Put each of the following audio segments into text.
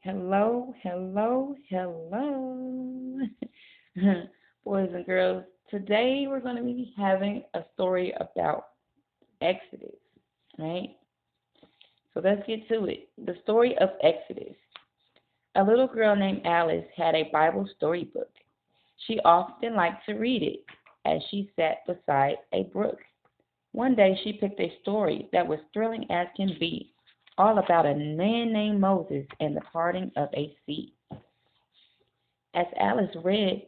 Hello, hello, hello. Boys and girls, today we're going to be having a story about Exodus, right? So let's get to it. The story of Exodus. A little girl named Alice had a Bible storybook. She often liked to read it as she sat beside a brook. One day she picked a story that was thrilling as can be, all about a man named Moses and the parting of a sea. As Alice read,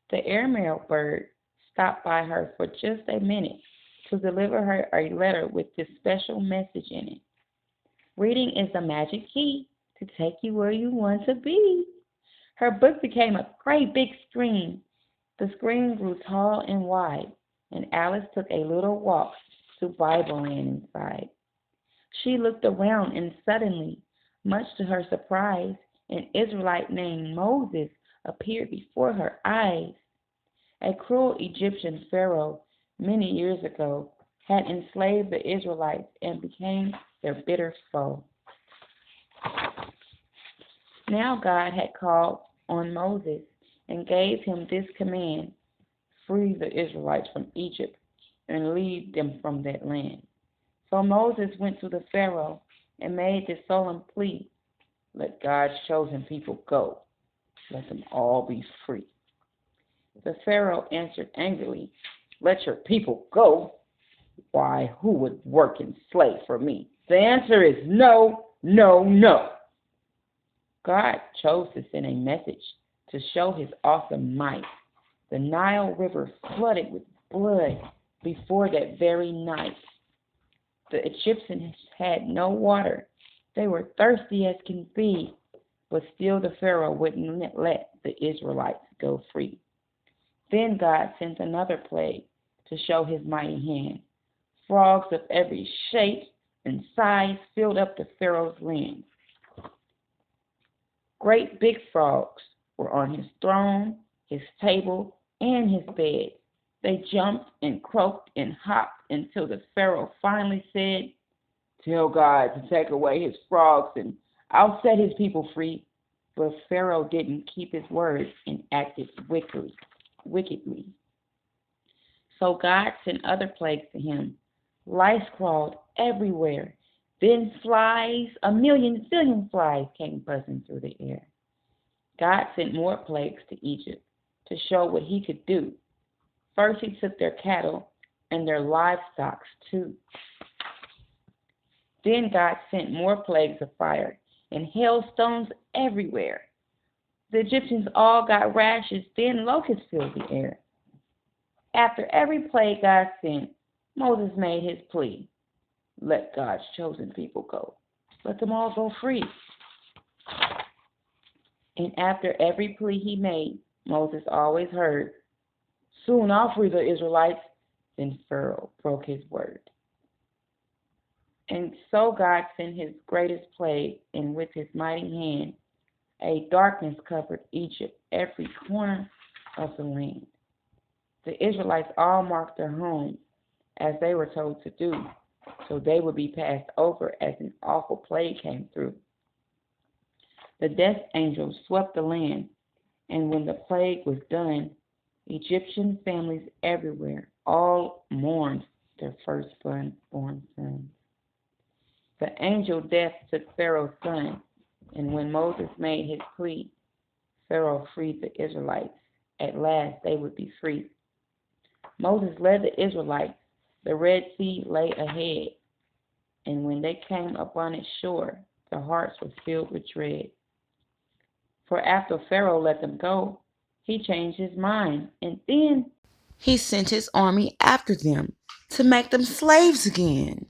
the airmail bird stopped by her for just a minute to deliver her a letter with this special message in it. Reading is the magic key to take you where you want to be. Her book became a great big screen. The screen grew tall and wide, and Alice took a little walk to Bible Land inside. She looked around, and suddenly, much to her surprise, an Israelite named Moses appeared before her eyes. A cruel Egyptian pharaoh many years ago had enslaved the Israelites and became their bitter foe. Now God had called on Moses and gave him this command: free the Israelites from Egypt and lead them from that land. So Moses went to the Pharaoh and made this solemn plea: let God's chosen people go. Let them all be free. The Pharaoh answered angrily, let your people go? Why, who would work and slave for me? The answer is no, no, no. God chose to send a message to show his awesome might. The Nile River flooded with blood before that very night. The Egyptians had no water. They were thirsty as can be, but still the Pharaoh wouldn't let the Israelites go free. Then God sent another plague to show his mighty hand. Frogs of every shape and size filled up the Pharaoh's land. Great big frogs were on his throne, his table, and his bed. They jumped and croaked and hopped until the Pharaoh finally said, tell God to take away his frogs and I'll set his people free. But Pharaoh didn't keep his word and acted wickedly. So God sent other plagues to him. Lice crawled everywhere. Then flies, a million zillion flies came buzzing through the air. God sent more plagues to Egypt to show what he could do. First he took their cattle and their livestock too. Then God sent more plagues of fire and hailstones everywhere. The Egyptians all got rashes, then locusts filled the air. After every plague God sent, Moses made his plea: let God's chosen people go. Let them all go free. And after every plea he made, Moses always heard, soon I'll free the Israelites. Then Pharaoh broke his word. And so God sent his greatest plague, and with his mighty hand, a darkness covered Egypt, every corner of the land. The Israelites all marked their homes as they were told to do, so they would be passed over as an awful plague came through. The death angels swept the land, and when the plague was done, Egyptian families everywhere all mourned their firstborn sons. The angel death took Pharaoh's son, and when Moses made his plea, Pharaoh freed the Israelites. At last they would be free. Moses led the Israelites. The Red Sea lay ahead, and when they came upon its shore, their hearts were filled with dread. For after Pharaoh let them go, he changed his mind, and then he sent his army after them to make them slaves again.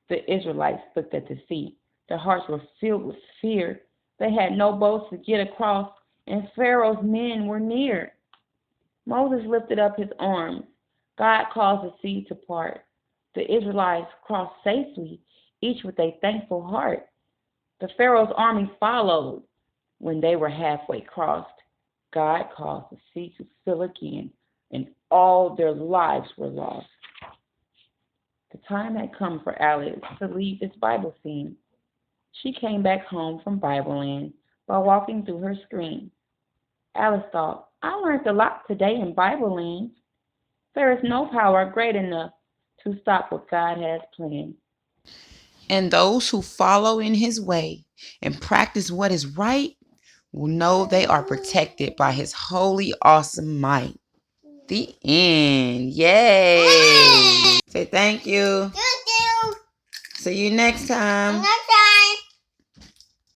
The Israelites looked at the sea. Their hearts were filled with fear. They had no boats to get across, and Pharaoh's men were near. Moses lifted up his arms. God caused the sea to part. The Israelites crossed safely, each with a thankful heart. The Pharaoh's army followed. When they were halfway crossed, God caused the sea to fill again, and all their lives were lost. The time had come for Alice to leave this Bible scene. She came back home from Bible Land while walking through her screen. Alice thought, I learned a lot today in Bible Land. There is no power great enough to stop what God has planned. And those who follow in his way and practice what is right will know they are protected by his holy, awesome might. The end. Yay. Say thank you. Thank you. See you next time.